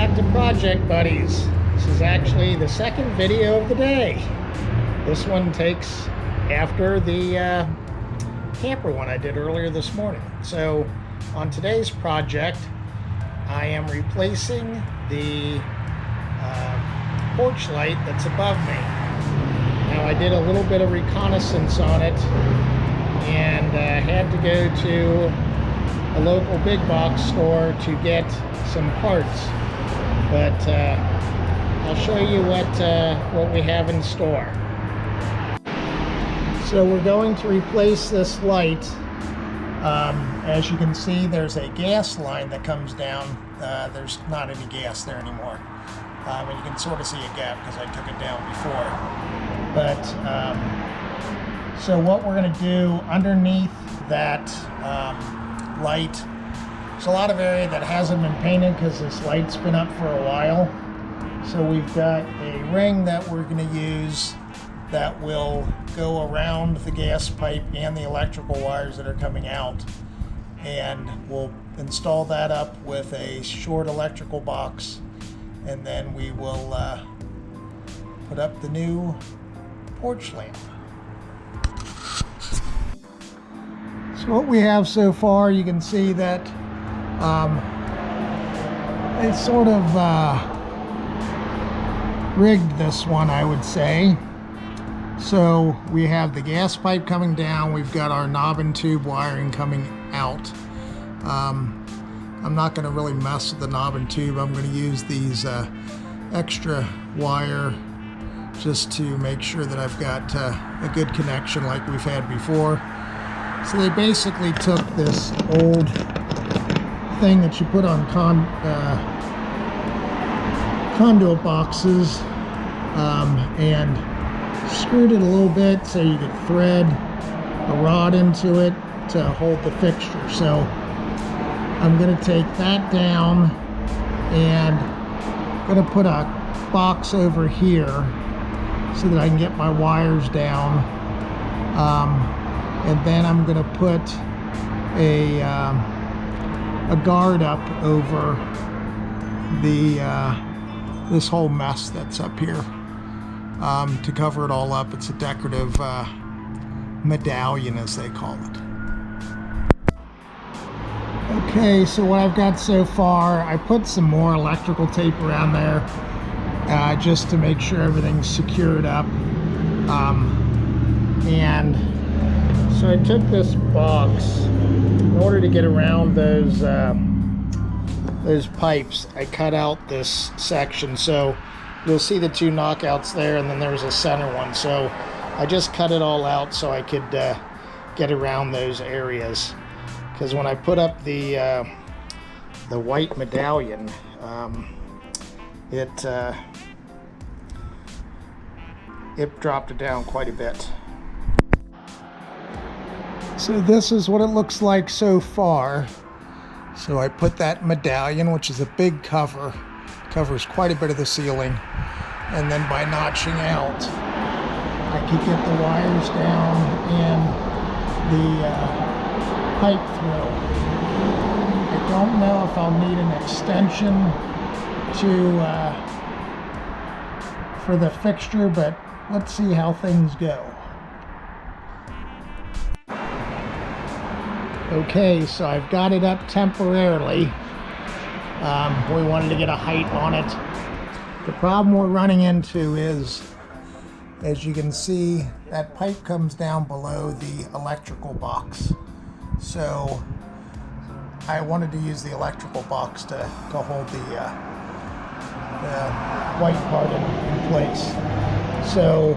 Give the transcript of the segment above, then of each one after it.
back to Project Buddies. This is actually the second video of the day. This one takes after the camper one I did earlier this morning. So on today's project, I am replacing the porch light that's above me. Now I did a little bit of reconnaissance on it and had to go to a local big box store to get some parts, but I'll show you what we have in store. So we're going to replace this light. As you can see, there's a gas line that comes down. There's not any gas there anymore, and you can sort of see a gap because I took it down before. But so what we're going to do underneath that light, there's a lot of area that hasn't been painted because this light's been up for a while. So we've got a ring that we're going to use that will go around the gas pipe and the electrical wires that are coming out, and we'll install that up with a short electrical box, and then we will put up the new porch lamp. So what we have so far, you can see that it's sort of rigged, this one, I would say. So we have the gas pipe coming down, we've got our knob and tube wiring coming out. I'm not going to really mess with the knob and tube. I'm going to use these extra wire just to make sure that I've got a good connection like we've had before. So they basically took this old thing that you put on conduit boxes and screwed it a little bit so you could thread a rod into it to hold the fixture. So I'm going to take that down and I'm going to put a box over here so that I can get my wires down, and then I'm going to put a guard up over the this whole mess that's up here to cover it all up. It's a decorative medallion, as they call it. Okay, so what I've got so far, I put some more electrical tape around there just to make sure everything's secured up. And so I took this box in order to get around those pipes. I cut out this section, so you'll see the two knockouts there, and then there's a center one. So I just cut it all out so I could get around those areas. Because when I put up the white medallion, it dropped it down quite a bit. So this is what it looks like so far. So I put that medallion, which is a big cover, covers quite a bit of the ceiling, and then by notching out, I could get the wires down and the pipe through. I don't know if I'll need an extension for the fixture, but let's see how things go. Okay, so I've got it up temporarily. We wanted to get a height on it. The problem we're running into is, as you can see, that pipe comes down below the electrical box. So I wanted to use the electrical box to hold the white part in place. So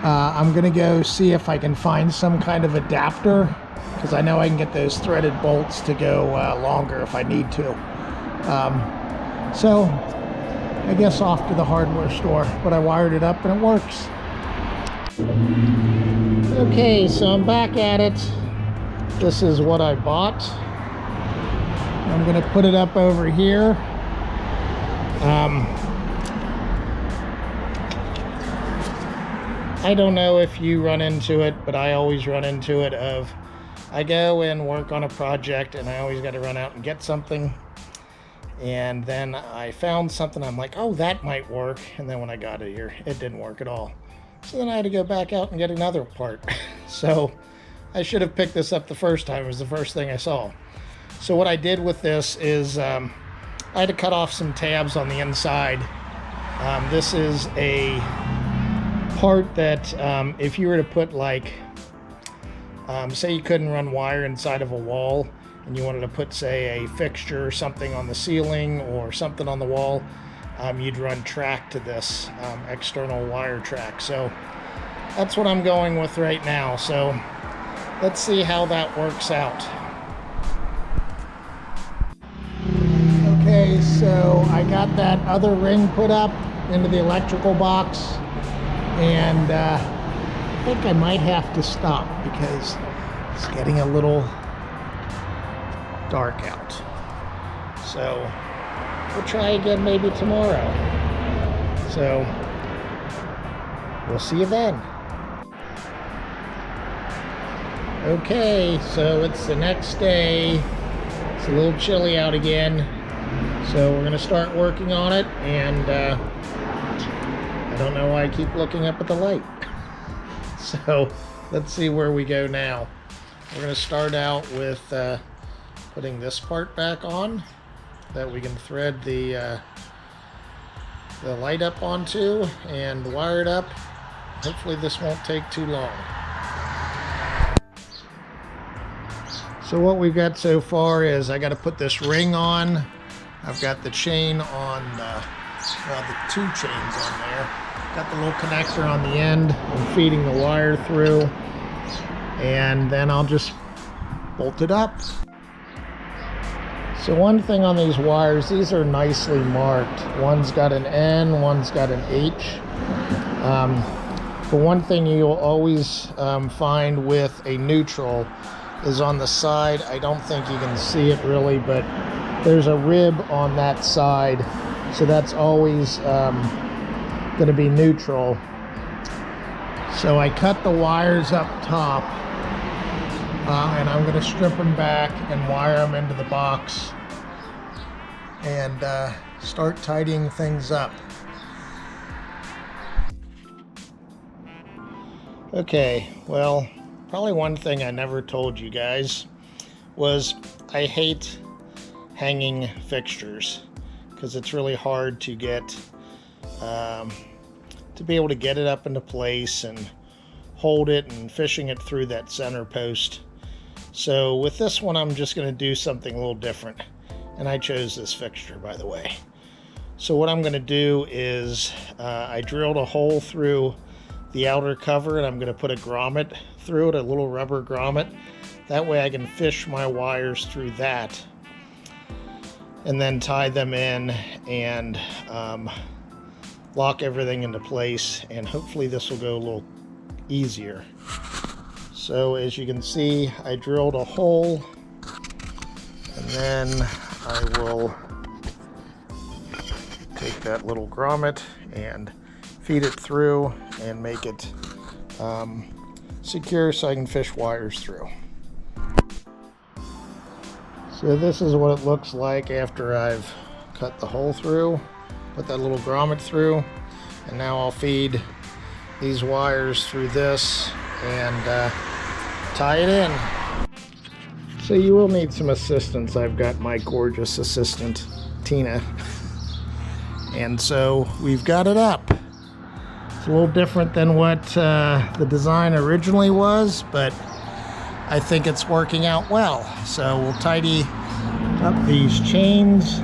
I'm going to go see if I can find some kind of adapter, because I know I can get those threaded bolts to go longer if I need to. So I guess off to the hardware store, but I wired it up and it works. Okay, so I'm back at it. This is what I bought. I'm going to put it up over here. I don't know if you run into it, but I always run into it of I go and work on a project and I always got to run out and get something. And then I found something, I'm like, oh, that might work. And then when I got it here, it didn't work at all. So then I had to go back out and get another part. So I should have picked this up the first time. It was the first thing I saw. So what I did with this is I had to cut off some tabs on the inside. This is a part that if you were to put like, say you couldn't run wire inside of a wall and you wanted to put, say, a fixture or something on the ceiling or something on the wall, you'd run track to this external wire track. So that's what I'm going with right now. So let's see how that works out. Okay, so I got that other ring put up into the electrical box, and I think I might have to stop because it's getting a little dark out. So we'll try again maybe tomorrow. So we'll see you then. Okay, so it's the next day. It's a little chilly out again. So we're going to start working on it, and I don't know why I keep looking up at the light. So let's see where we go now. We're going to start out with putting this part back on that we can thread the light up onto and wire it up. Hopefully this won't take too long. So what we've got so far is I got to put this ring on. I've got the chain on, well, the two chains on there. Got the little connector on the end. I'm feeding the wire through, and then I'll just bolt it up. So one thing on these wires, these are nicely marked. One's got an N, one's got an H. But one thing you'll always find with a neutral is on the side. I don't think you can see it really, but there's a rib on that side, so that's always going to be neutral. So I cut the wires up top, and I'm going to strip them back and wire them into the box and start tidying things up. Okay, well, probably one thing I never told you guys was I hate hanging fixtures because it's really hard to get to be able to get it up into place and hold it and fishing it through that center post. So with this one, I'm just going to do something a little different, and I chose this fixture, by the way. So what I'm going to do is I drilled a hole through the outer cover, and I'm going to put a grommet through it, a little rubber grommet. That way I can fish my wires through that and then tie them in and lock everything into place, and hopefully this will go a little easier. So as you can see, I drilled a hole, and then I will take that little grommet and feed it through and make it secure so I can fish wires through. So this is what it looks like after I've cut the hole through, put that little grommet through, and now I'll feed these wires through this and tie it in. So you will need some assistance. I've got my gorgeous assistant, Tina. And so we've got it up. It's a little different than what the design originally was, but I think it's working out well. So we'll tidy up these chains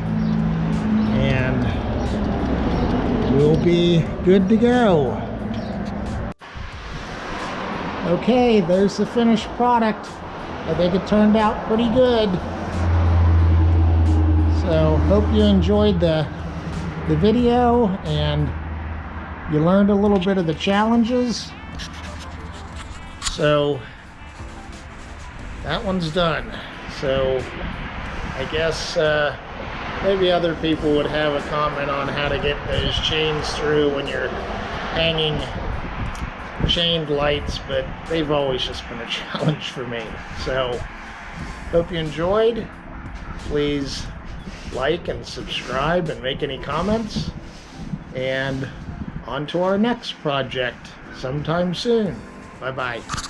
and we'll be good to go. Okay, there's the finished product. I think it turned out pretty good. So hope you enjoyed the video and you learned a little bit of the challenges. So that one's done. So I guess maybe other people would have a comment on how to get those chains through when you're hanging chained lights, but they've always just been a challenge for me. So hope you enjoyed. Please like and subscribe and make any comments. And on to our next project sometime soon. Bye-bye.